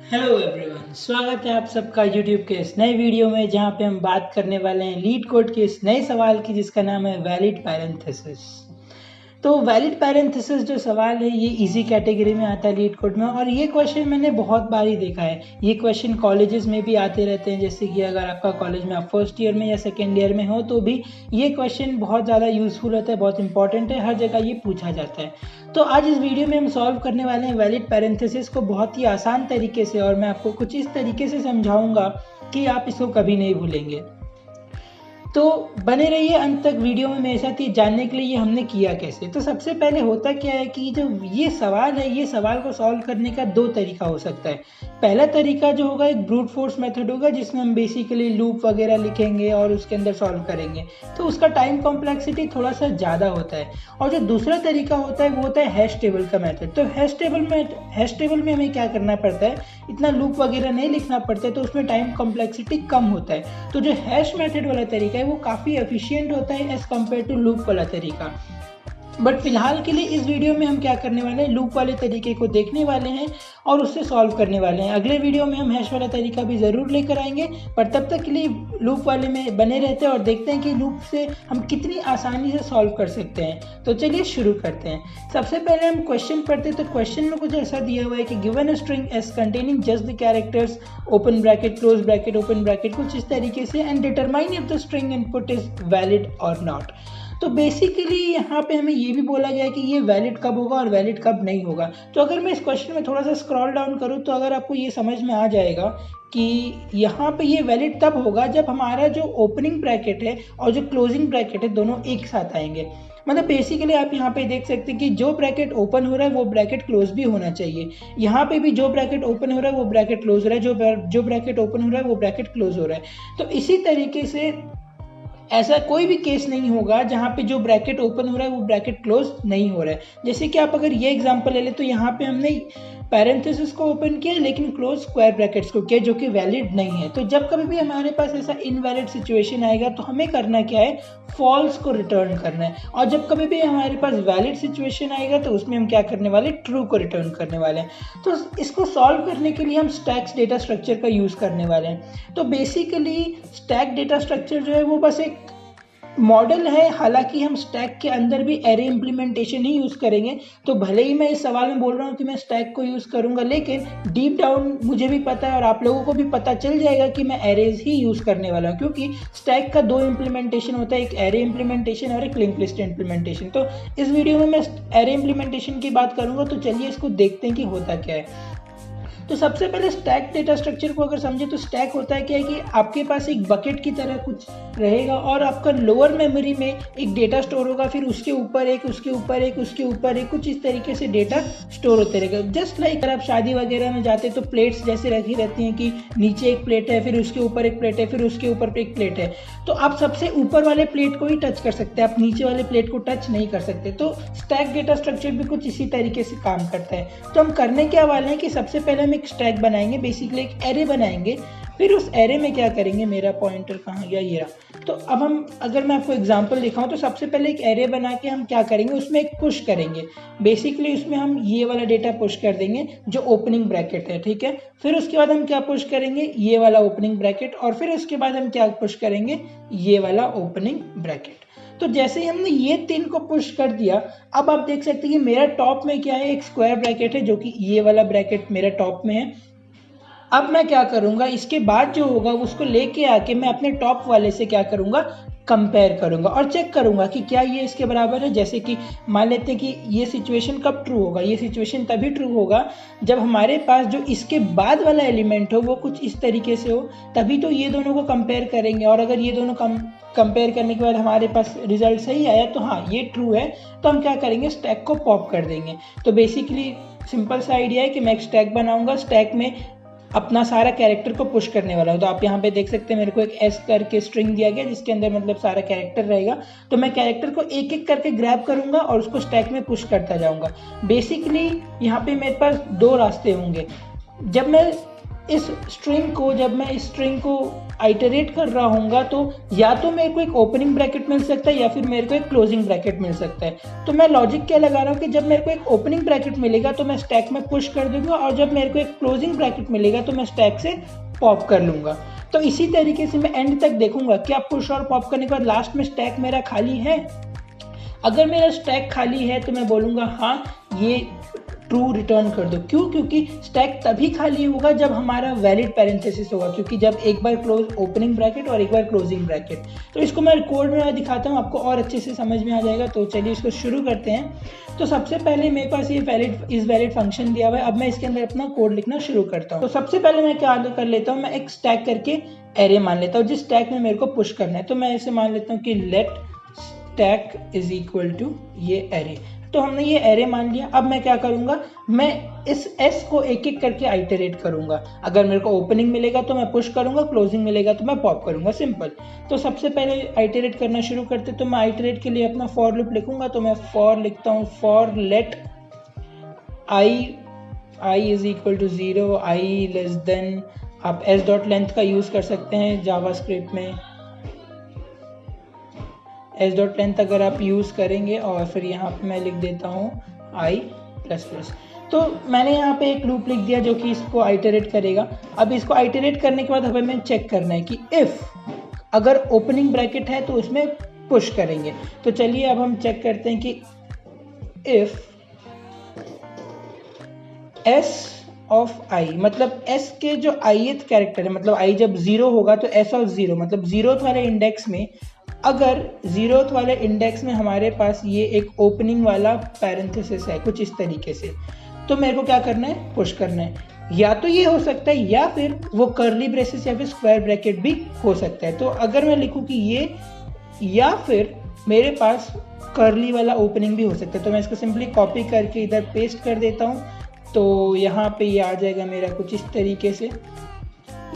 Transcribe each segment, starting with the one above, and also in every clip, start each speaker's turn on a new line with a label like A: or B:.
A: Hello everyone, स्वागत है आप सबका यूट्यूब के इस नए वीडियो में जहां पे हम बात करने वाले हैं लीड कोड के इस नए सवाल की जिसका नाम है वैलिड पैरेंथेसिस। तो वैलिड पैरेंथेसिस जो सवाल है ये इजी कैटेगरी में आता है लीड कोड में, और ये क्वेश्चन मैंने बहुत बार ही देखा है। ये क्वेश्चन कॉलेजेस में भी आते रहते हैं, जैसे कि अगर आपका कॉलेज में आप फर्स्ट ईयर में या सेकेंड ईयर में हो तो भी ये क्वेश्चन बहुत ज़्यादा यूजफुल होता है, बहुत इंपॉर्टेंट है, हर जगह ये पूछा जाता है। तो आज इस वीडियो में हम सॉल्व करने वाले हैं वैलिड पैरेंथेसिस को बहुत ही आसान तरीके से, और मैं आपको कुछ इस तरीके से समझाऊंगा कि आप इसको कभी नहीं भूलेंगे। तो बने रहिए अंत तक वीडियो में मेरे साथ, ये जानने के लिए ये हमने किया कैसे। तो सबसे पहले होता क्या है कि जो ये सवाल है, ये सवाल को सॉल्व करने का दो तरीका हो सकता है। पहला तरीका जो होगा एक ब्रूट फोर्स मेथड होगा, जिसमें हम बेसिकली लूप वगैरह लिखेंगे और उसके अंदर सॉल्व करेंगे, तो उसका टाइम कॉम्प्लेक्सिटी थोड़ा सा ज़्यादा होता है। और जो दूसरा तरीका होता है वो होता है हैश टेबल का मेथड। तो हैश टेबल में हमें क्या करना पड़ता है, इतना लूप वगैरह नहीं लिखना पड़ता है, तो उसमें टाइम कॉम्प्लेक्सिटी कम होता है। तो जो हैश मेथड वाला तरीका है वो काफ़ी एफिशिएंट होता है एज कम्पेयर टू लूप वाला तरीका। बट फिलहाल के लिए इस वीडियो में हम क्या करने वाले हैं, लूप वाले तरीके को देखने वाले हैं और उससे सॉल्व करने वाले हैं। अगले वीडियो में हम हैश वाला तरीका भी ज़रूर लेकर आएंगे, पर तब तक के लिए लूप वाले में बने रहते हैं और देखते हैं कि लूप से हम कितनी आसानी से सॉल्व कर सकते हैं। तो चलिए शुरू करते हैं। सबसे पहले हम क्वेश्चन पढ़ते हैं। तो क्वेश्चन में कुछ ऐसा दिया हुआ है कि given a string S containing just the characters open bracket close bracket open bracket, कुछ इस तरीके से, and determine if the string input is valid और नॉट। तो बेसिकली यहाँ पे हमें ये भी बोला गया है कि ये वैलिड कब होगा और वैलिड कब नहीं होगा। तो अगर मैं इस क्वेश्चन में थोड़ा सा स्क्रॉल डाउन करूँ तो अगर आपको ये समझ में आ जाएगा कि यहाँ पे ये वैलिड तब होगा जब हमारा जो ओपनिंग ब्रैकेट है और जो क्लोजिंग ब्रैकेट है दोनों एक साथ आएंगे। मतलब बेसिकली आप यहाँ पे देख सकते हैं कि जो ब्रैकेट ओपन हो रहा है वो ब्रैकेट क्लोज भी होना चाहिए। यहाँ पे भी जो ब्रैकेट ओपन हो रहा है वो ब्रैकेट क्लोज हो रहा है, जो ब्रैकेट ओपन हो रहा है वो ब्रैकेट क्लोज हो रहा है। तो इसी तरीके से ऐसा कोई भी केस नहीं होगा जहाँ पे जो ब्रैकेट ओपन हो रहा है वो ब्रैकेट क्लोज नहीं हो रहा है। जैसे कि आप अगर ये एग्जांपल ले लें तो यहाँ पे हमने पैरेंथेसिस को ओपन किया लेकिन क्लोज स्क्वायर ब्रैकेट्स को किया, जो कि वैलिड नहीं है। तो जब कभी भी हमारे पास ऐसा इनवैलिड सिचुएशन आएगा तो हमें करना क्या है, फॉल्स को रिटर्न करना है। और जब कभी भी हमारे पास वैलिड सिचुएशन आएगा तो उसमें हम क्या करने वाले, ट्रू को रिटर्न करने वाले हैं। तो इसको सॉल्व करने के लिए हम स्टैक्स डेटा स्ट्रक्चर का यूज़ करने वाले हैं। तो बेसिकली स्टैक डेटा स्ट्रक्चर जो है वो बस एक मॉडल है, हालांकि हम स्टैक के अंदर भी एरे इम्प्लीमेंटेशन ही यूज़ करेंगे। तो भले ही मैं इस सवाल में बोल रहा हूँ कि मैं स्टैक को यूज़ करूँगा, लेकिन डीप डाउन मुझे भी पता है और आप लोगों को भी पता चल जाएगा कि मैं एरेज ही यूज़ करने वाला हूँ, क्योंकि स्टैक का दो इम्प्लीमेंटेशन होता है, एक एरे इम्प्लीमेंटेशन और एक लिंक्ड लिस्ट इम्प्लीमेंटेशन। तो इस वीडियो में मैं एरे इम्प्लीमेंटेशन की बात करूँगा। तो चलिए इसको देखते हैं कि होता क्या है। तो सबसे पहले स्टैक डेटा स्ट्रक्चर को अगर समझे तो स्टैक होता है क्या है कि आपके पास एक बकेट की तरह कुछ रहेगा और आपका लोअर मेमोरी में एक डेटा स्टोर होगा, फिर उसके ऊपर एक, उसके ऊपर एक, उसके ऊपर एक, कुछ इस तरीके से डेटा स्टोर होते रहेगा। जस्ट लाइक अगर आप शादी वगैरह में जाते तो प्लेट्स जैसे रखी रहती हैं कि नीचे एक प्लेट है, फिर उसके ऊपर एक प्लेट है, फिर उसके ऊपर एक प्लेट है। तो आप सबसे ऊपर वाले प्लेट को ही टच कर सकते हैं, आप नीचे वाले प्लेट को टच नहीं कर सकते। तो स्टैक डेटा स्ट्रक्चर भी कुछ इसी तरीके से काम करता है। तो हम करने क्या वाले हैं कि सबसे पहले हम एक स्टैक बनाएंगे, बेसिकली एक एरे बनाएंगे। फिर उस एरे में क्या करेंगे, मेरा पॉइंटर कहाँ गया, ये रहा। तो अब हम, अगर मैं आपको एग्जांपल दिखाऊं तो सबसे पहले एक एरे बना के हम क्या करेंगे, उसमें एक पुश करेंगे। बेसिकली उसमें हम ये वाला डेटा पुश कर देंगे जो ओपनिंग ब्रैकेट है, ठीक है। फिर उसके बाद हम क्या पुश करेंगे, ये वाला ओपनिंग ब्रैकेट, और फिर उसके बाद हम क्या पुश करेंगे, ये वाला ओपनिंग ब्रैकेट। तो जैसे ही हमने ये तीन को पुश कर दिया, अब आप देख सकते हैं कि मेरा टॉप में क्या है, एक स्क्वायर ब्रैकेट है, जो कि ये वाला ब्रैकेट मेरा टॉप में है। अब मैं क्या करूंगा, इसके बाद जो होगा उसको लेके आके मैं अपने टॉप वाले से क्या करूंगा, कंपेयर करूंगा और चेक करूंगा कि क्या ये इसके बराबर है। जैसे कि मान लेते हैं कि ये सिचुएशन कब ट्रू होगा, ये सिचुएशन तभी ट्रू होगा जब हमारे पास जो इसके बाद वाला एलिमेंट हो वो कुछ इस तरीके से हो, तभी तो ये दोनों को कंपेयर करेंगे। और अगर ये दोनों कंपेयर करने के बाद हमारे पास रिजल्ट सही आया तो हाँ ये ट्रू है, तो हम क्या करेंगे, स्टैक को पॉप कर देंगे। तो बेसिकली सिंपल सा आइडिया है कि मैं एक स्टैक बनाऊंगा, स्टैक में अपना सारा कैरेक्टर को पुश करने वाला हूँ। तो आप यहाँ पे देख सकते हैं मेरे को एक एस करके स्ट्रिंग दिया गया जिसके अंदर मतलब सारा कैरेक्टर रहेगा। तो मैं कैरेक्टर को एक एक करके ग्रैब करूँगा और उसको स्टैक में पुश करता जाऊँगा। बेसिकली यहाँ पे मेरे पास दो रास्ते होंगे। जब मैं इस स्ट्रिंग को, जब मैं इस स्ट्रिंग को आइटरेट कर रहा हूँगा तो या तो मेरे को एक ओपनिंग ब्रैकेट मिल सकता है या फिर मेरे को एक क्लोजिंग ब्रैकेट मिल सकता है। तो मैं लॉजिक क्या लगा रहा हूँ कि जब मेरे को एक ओपनिंग ब्रैकेट मिलेगा तो मैं स्टैक में पुश कर दूंगा, और जब मेरे को एक क्लोजिंग ब्रैकेट मिलेगा तो मैं स्टैक से पॉप कर लूँगा। तो इसी तरीके से मैं एंड तक देखूंगा क्या पुश और पॉप करने के बाद लास्ट में स्टैक मेरा खाली है। अगर मेरा स्टैक खाली है तो मैं बोलूँगा हाँ ये ट्रू रिटर्न कर दो। क्यों? क्योंकि स्टैक तभी खाली होगा जब हमारा वैलिड पैरेंथेसिस होगा, क्योंकि जब एक बार क्लोज ओपनिंग ब्रैकेट और एक बार क्लोजिंग ब्रैकेट। तो इसको मैं कोड में दिखाता हूँ, आपको और अच्छे से समझ में आ जाएगा। तो चलिए इसको शुरू करते हैं। तो सबसे पहले मेरे पास ये वैलिड फंक्शन दिया हुआ है। अब मैं इसके अंदर अपना कोड लिखना शुरू करता हूँ। तो सबसे पहले मैं क्या कर लेता हूँ, मैं एक स्टैक करके एरे मान लेता हूँ जिस स्टैक में मेरे को पुश करना है। तो मैं ऐसे मान लेता हूँ कि let stack is equal to ये एरे। तो हमने ये एरे मान लिया। अब मैं क्या करूंगा, मैं इस एस को एक एक करके आइटरेट करूंगा। अगर मेरे को ओपनिंग मिलेगा तो मैं पुश करूंगा, क्लोजिंग मिलेगा तो मैं पॉप करूंगा, सिंपल। तो सबसे पहले आइटरेट करना शुरू करते, तो मैं आइटरेट के लिए अपना फॉर लूप लिखूंगा। तो मैं फॉर लिखता हूँ, for let I is equal to 0, I less than, आप एस डॉट लेंथ का यूज कर सकते हैं जावास्क्रिप्ट में। एस डॉट लेंथ अगर आप यूज़ करेंगे, और फिर यहाँ पे मैं लिख देता हूँ i++। तो मैंने यहाँ पे एक लूप लिख दिया जो कि इसको आइटरेट करेगा। अब इसको आइटरेट करने के बाद हमें चेक करना है कि इफ़ अगर ओपनिंग ब्रैकेट है तो उसमें पुश करेंगे। तो चलिए अब हम चेक करते हैं कि इफ़ s ऑफ i, मतलब s के जो ith कैरेक्टर है, मतलब i जब 0 होगा तो s ऑफ 0, मतलब 0th वाले इंडेक्स में, अगर 0th वाले इंडेक्स में हमारे पास ये एक ओपनिंग वाला पैरेंथेसिस है कुछ इस तरीके से, तो मेरे को क्या करना है, पुश करना है। या तो ये हो सकता है या फिर वो कर्ली ब्रेसेस या फिर स्क्वायर ब्रैकेट भी हो सकता है। तो अगर मैं लिखूँ कि ये, या फिर मेरे पास कर्ली वाला ओपनिंग भी हो सकता है, तो मैं इसको सिंपली कॉपी करके इधर पेस्ट कर देता हूँ। तो यहाँ पे ये आ जाएगा मेरा कुछ इस तरीके से,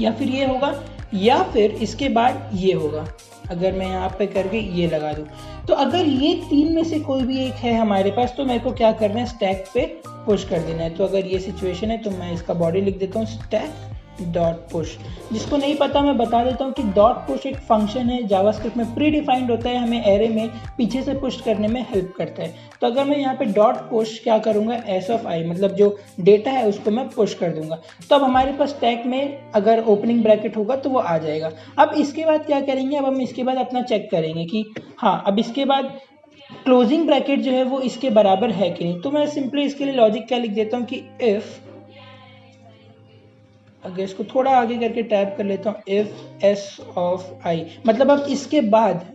A: या फिर ये होगा, या फिर इसके बाद ये होगा। अगर मैं यहाँ पे करके ये लगा दूँ, तो अगर ये तीन में से कोई भी एक है हमारे पास, तो मेरे को क्या करना है, स्टैक पे पुश कर देना है। तो अगर ये सिचुएशन है तो मैं इसका बॉडी लिख देता हूँ स्टैक डॉट पुश। जिसको नहीं पता मैं बता देता हूँ कि डॉट पुश एक फंक्शन है जावास्क्रिप्ट में, प्री डिफाइंड होता है, हमें एरे में पीछे से पुश करने में हेल्प करता है। तो अगर मैं यहाँ पे डॉट पुश क्या करूँगा, एस ऑफ आई, मतलब जो डेटा है उसको मैं पुश कर दूंगा। तो अब हमारे पास स्टैक में अगर ओपनिंग ब्रैकेट होगा तो वो आ जाएगा। अब इसके बाद क्या करेंगे, अब हम इसके बाद अपना चेक करेंगे कि हाँ, अब इसके बाद क्लोजिंग ब्रैकेट जो है वो इसके बराबर है कि नहीं। तो मैं सिंपली इसके लिए लॉजिक क्या लिख देता हूँ कि इफ़, अगर इसको थोड़ा आगे करके टाइप कर लेता हूँ, इफ एस ऑफ आई, मतलब अब इसके बाद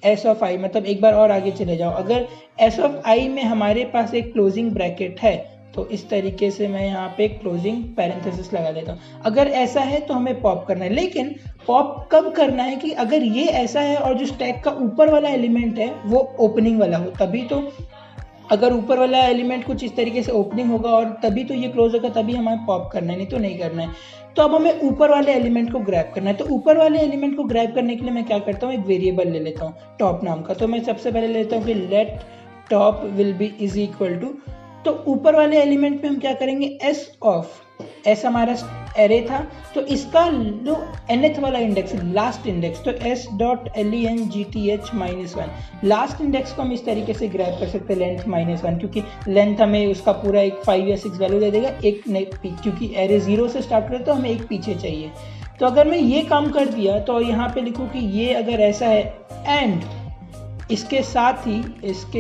A: एस ऑफ आई, मतलब एक बार और आगे चले जाओ, अगर एस ऑफ आई में हमारे पास एक क्लोजिंग ब्रैकेट है तो इस तरीके से मैं यहाँ पे क्लोजिंग पैरेंथेसिस लगा देता हूँ। अगर ऐसा है तो हमें पॉप करना है, लेकिन पॉप कब करना है कि अगर ये ऐसा है और जो स्टैक का ऊपर वाला एलिमेंट है वो ओपनिंग वाला हो, तभी तो। अगर ऊपर वाला एलिमेंट कुछ इस तरीके से ओपनिंग होगा और तभी तो ये क्लोज होगा, तभी हमें पॉप करना है, नहीं तो नहीं करना है। तो अब हमें ऊपर वाले एलिमेंट को ग्रैब करना है। तो ऊपर वाले एलिमेंट को ग्रैब करने के लिए मैं क्या करता हूँ, एक वेरिएबल ले लेता हूँ टॉप नाम का। तो मैं सबसे पहले लेता हूँ कि let top will be is equal to, तो ऊपर वाले एलिमेंट में हम क्या करेंगे, एस ऑफ, एस हमारा एरे था, तो इसका जो nth वाला इंडेक्स, लास्ट इंडेक्स, तो s dot length -1, last index को हम इस तरीके से ग्रैब कर सकते हैं, लेंथ -1, क्योंकि लेंथ हमें उसका पूरा एक 5 या 6 वैल्यू दे देगा, एक क्योंकि एरे 0 से स्टार्ट करे तो हमें एक पीछे चाहिए। तो अगर मैं ये काम कर दिया तो यहाँ पे लिखूँ कि ये अगर ऐसा है, एंड इसके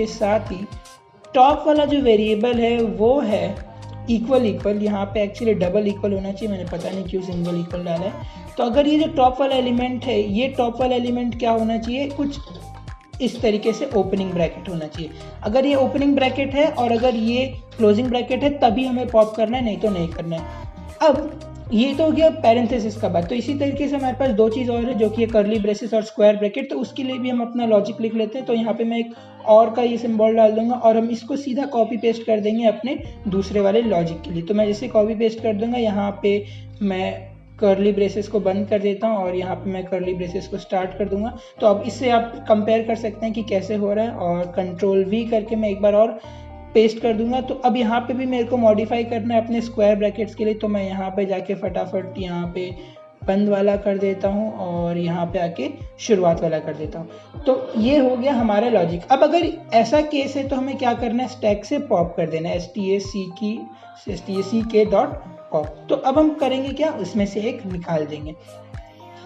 A: साथ ही टॉप वाला जो वेरिएबल है वो है इक्वल, यहाँ पे एक्चुअली डबल इक्वल होना चाहिए, मैंने पता नहीं क्यों सिंगल इक्वल डाला है। तो अगर ये जो टॉप वाला एलिमेंट है, ये टॉप वाला एलिमेंट क्या होना चाहिए, कुछ इस तरीके से ओपनिंग ब्रैकेट होना चाहिए। अगर ये ओपनिंग ब्रैकेट है और अगर ये क्लोजिंग ब्रैकेट है तभी हमें पॉप करना है, नहीं तो नहीं करना है। अब ये तो हो गया पैरेंथेसिस का बात। तो इसी तरीके से हमारे पास दो चीज़ और है जो कि कर्ली ब्रेसेस और स्क्वायर ब्रैकेट, तो उसके लिए भी हम अपना लॉजिक लिख लेते हैं। तो यहाँ पे मैं एक और का ये सिंबल डाल दूंगा और हम इसको सीधा कॉपी पेस्ट कर देंगे अपने दूसरे वाले लॉजिक के लिए। तो मैं जैसे कॉपी पेस्ट कर दूंगा, यहाँ पे मैं कर्ली ब्रेसेस को बंद कर देता हूँ और यहाँ पे मैं कर्ली ब्रेसेस को स्टार्ट कर दूंगा। तो अब इससे आप कंपेयर कर सकते हैं कि कैसे हो रहा है, और कंट्रोल V करके मैं एक बार और पेस्ट कर दूंगा। तो अब यहाँ पे भी मेरे को मॉडिफाई करना है अपने स्क्वायर ब्रैकेट्स के लिए, तो मैं यहाँ पे जाके फटाफट यहाँ पे बंद वाला कर देता हूँ और यहाँ पे आके शुरुआत वाला कर देता हूँ। तो ये हो गया हमारा लॉजिक। अब अगर ऐसा केस है तो हमें क्या करना है, स्टैक से पॉप कर देना है stack डॉट पॉप। तो अब हम करेंगे क्या, उसमें से एक निकाल देंगे।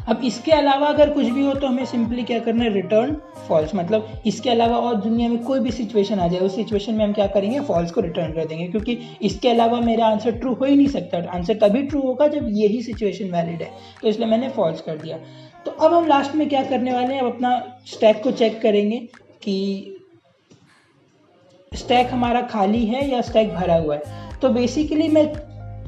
A: अब इसके अलावा अगर कुछ भी हो तो हमें सिंपली क्या करना है, रिटर्न फॉल्स। मतलब इसके अलावा और दुनिया में कोई भी सिचुएशन आ जाए, उस सिचुएशन में हम क्या करेंगे, फॉल्स को रिटर्न कर देंगे, क्योंकि इसके अलावा मेरा आंसर ट्रू हो ही नहीं सकता। आंसर तभी ट्रू होगा जब यही सिचुएशन वैलिड है, तो इसलिए मैंने फॉल्स कर दिया। तो अब हम लास्ट में क्या करने वाले हैं, अब अपना स्टैक को चेक करेंगे कि स्टैक हमारा खाली है या स्टैक भरा हुआ है। तो बेसिकली मैं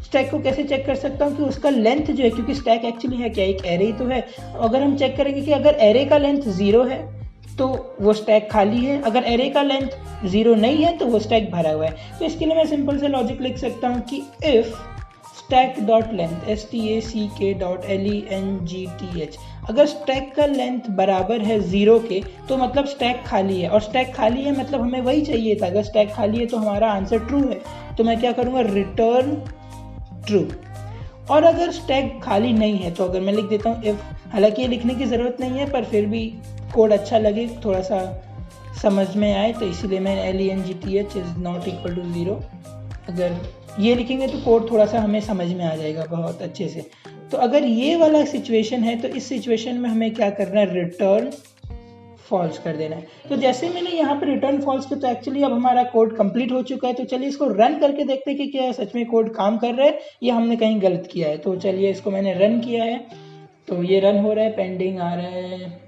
A: स्टैक को कैसे चेक कर सकता हूँ कि उसका लेंथ जो है, क्योंकि स्टैक एक्चुअली है क्या, एक एरे ही तो है। अगर हम चेक करेंगे कि अगर एरे का लेंथ 0 है तो वो स्टैक खाली है, अगर एरे का लेंथ 0 नहीं है तो वो स्टैक भरा हुआ है। तो इसके लिए मैं सिंपल से लॉजिक लिख सकता हूँ कि if stack dot length stack.length, अगर स्टैक का लेंथ बराबर है 0 के तो मतलब स्टैक खाली है, और स्टैक खाली है मतलब हमें वही चाहिए था। अगर स्टैक खाली है तो हमारा आंसर ट्रू है, तो मैं क्या करूँगा, रिटर्न ट्रू। और अगर स्टैक खाली नहीं है तो अगर मैं लिख देता हूँ इफ, हालांकि ये लिखने की ज़रूरत नहीं है पर फिर भी कोड अच्छा लगे, थोड़ा सा समझ में आए, तो इसीलिए मैं length is not equal to 0, अगर ये लिखेंगे तो कोड थोड़ा सा हमें समझ में आ जाएगा बहुत अच्छे से। तो अगर ये वाला सिचुएशन है तो इस सिचुएशन में हमें क्या करना है, रिटर्न फॉल्स कर देना है। तो जैसे मैंने यहाँ पे रिटर्न फॉल्स किया तो एक्चुअली अब हमारा कोड कंप्लीट हो चुका है। तो चलिए इसको रन करके देखते हैं कि क्या सच में कोड काम कर रहा है या हमने कहीं गलत किया है। तो चलिए इसको मैंने रन किया है, तो ये रन हो रहा है, पेंडिंग आ रहा है,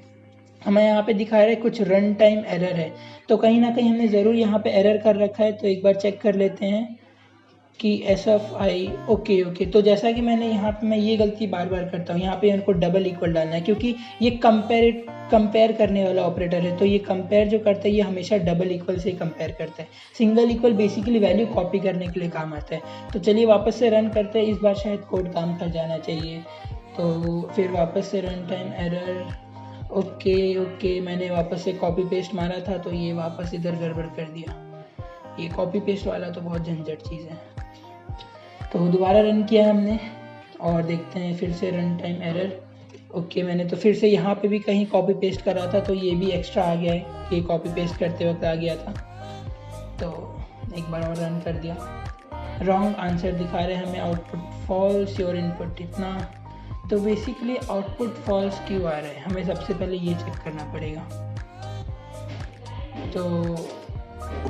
A: हमें यहाँ पे दिखा रहा है कुछ रन टाइम एरर है। तो कहीं ना कहीं हमने ज़रूर यहाँ पे एरर कर रखा है, तो एक बार चेक कर लेते हैं कि SFI ओके। तो जैसा कि मैंने यहाँ पे, मैं ये गलती बार बार करता हूँ, यहाँ पे उनको डबल इक्वल डालना है, क्योंकि ये कंपेयर करने वाला ऑपरेटर है। तो ये कंपेयर जो करता है ये हमेशा डबल इक्वल से कंपेयर करता है। Single equal basically value copy करने के लिए काम आता है। तो चलिए वापस से रन करते हैं, इस बार शायद कोड काम कर जाना चाहिए। तो फिर वापस से रन टाइम एरर, ओके मैंने वापस से कॉपी पेस्ट मारा था तो ये वापस इधर गड़बड़ कर दिया। ये कॉपी पेस्ट वाला तो बहुत झंझट चीज़ है। तो दोबारा रन किया हमने और देखते हैं फिर से रन टाइम एरर। ओके मैंने तो फिर से यहाँ पे भी कहीं कॉपी पेस्ट करा था तो ये भी एक्स्ट्रा आ गया है कि कॉपी पेस्ट करते वक्त आ गया था। तो एक बार और रन कर दिया, रॉन्ग आंसर दिखा रहे हैं हमें, आउटपुट फॉल्स, योर इनपुट इतना। तो बेसिकली आउटपुट फॉल्स क्यों आ रहा है, हमें सबसे पहले ये चेक करना पड़ेगा। तो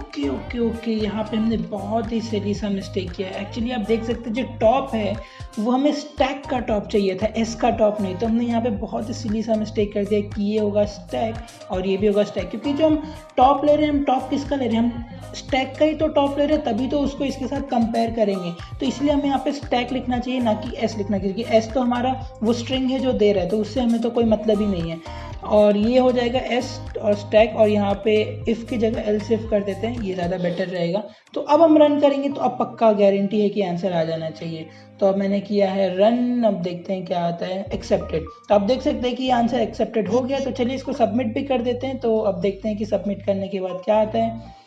A: ओके यहाँ पे हमने बहुत ही सिली सा मिस्टेक किया है। एक्चुअली आप देख सकते हैं जो टॉप है वो हमें स्टैक का टॉप चाहिए था, एस का टॉप नहीं। तो हमने यहाँ पे बहुत ही सिली सा मिस्टेक कर दिया कि ये होगा स्टैक और ये भी होगा स्टैक, क्योंकि जो हम टॉप ले रहे हैं, हम टॉप किसका ले रहे हैं, हम स्टैक का ही तो टॉप ले रहे हैं, तभी तो उसको इसके साथ कंपेयर करेंगे। तो इसलिए हमें यहाँ पे स्टैक लिखना चाहिए ना कि एस लिखना चाहिए, क्योंकि एस तो हमारा वो स्ट्रिंग है जो दे रहा है, तो उससे हमें तो कोई मतलब ही नहीं है। और ये हो जाएगा एस और स्टैक, और यहाँ पे इफ़ की जगह एल्स इफ कर देते हैं, ये ज़्यादा बेटर रहेगा। तो अब हम रन करेंगे तो अब पक्का गारंटी है कि आंसर आ जाना चाहिए। तो अब मैंने किया है रन, अब देखते हैं क्या आता है, एक्सेप्टेड। तो आप देख सकते हैं कि आंसर एक्सेप्टेड हो गया। तो चलिए इसको सबमिट भी कर देते हैं। तो अब देखते हैं कि सबमिट करने के बाद क्या आता है।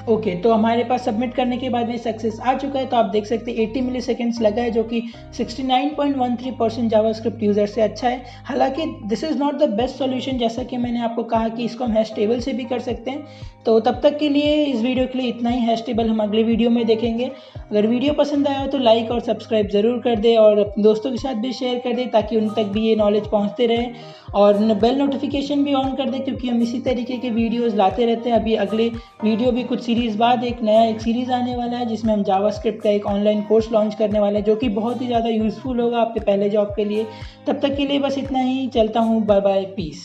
A: ओके तो हमारे पास सबमिट करने के बाद में सक्सेस आ चुका है। तो आप देख सकते हैं 80 मिली सेकेंड्स लगा है, जो कि 69.13% जावास्क्रिप्ट यूज़र से अच्छा है। हालांकि this is not the best solution, जैसा कि मैंने आपको कहा कि इसको हम हैश टेबल से भी कर सकते हैं। तो तब तक के लिए इस वीडियो के लिए इतना ही। हैश टेबल हम अगले वीडियो में देखेंगे। अगर वीडियो पसंद आया हो तो लाइक और सब्सक्राइब ज़रूर कर दे और अपने दोस्तों के साथ भी शेयर कर दे, ताकि उन तक भी ये नॉलेज पहुँचते रहे। और बेल नोटिफिकेशन भी ऑन कर दे, क्योंकि हम इसी तरीके के वीडियोस लाते रहते हैं। अभी अगले वीडियो भी कुछ सीरीज़ बाद एक सीरीज़ आने वाला है, जिसमें हम जावास्क्रिप्ट का एक ऑनलाइन कोर्स लॉन्च करने वाले हैं, जो कि बहुत ही ज़्यादा यूज़फुल होगा आपके पहले जॉब के लिए। तब तक के लिए बस इतना ही, चलता हूँ, बाय बाय, पीस।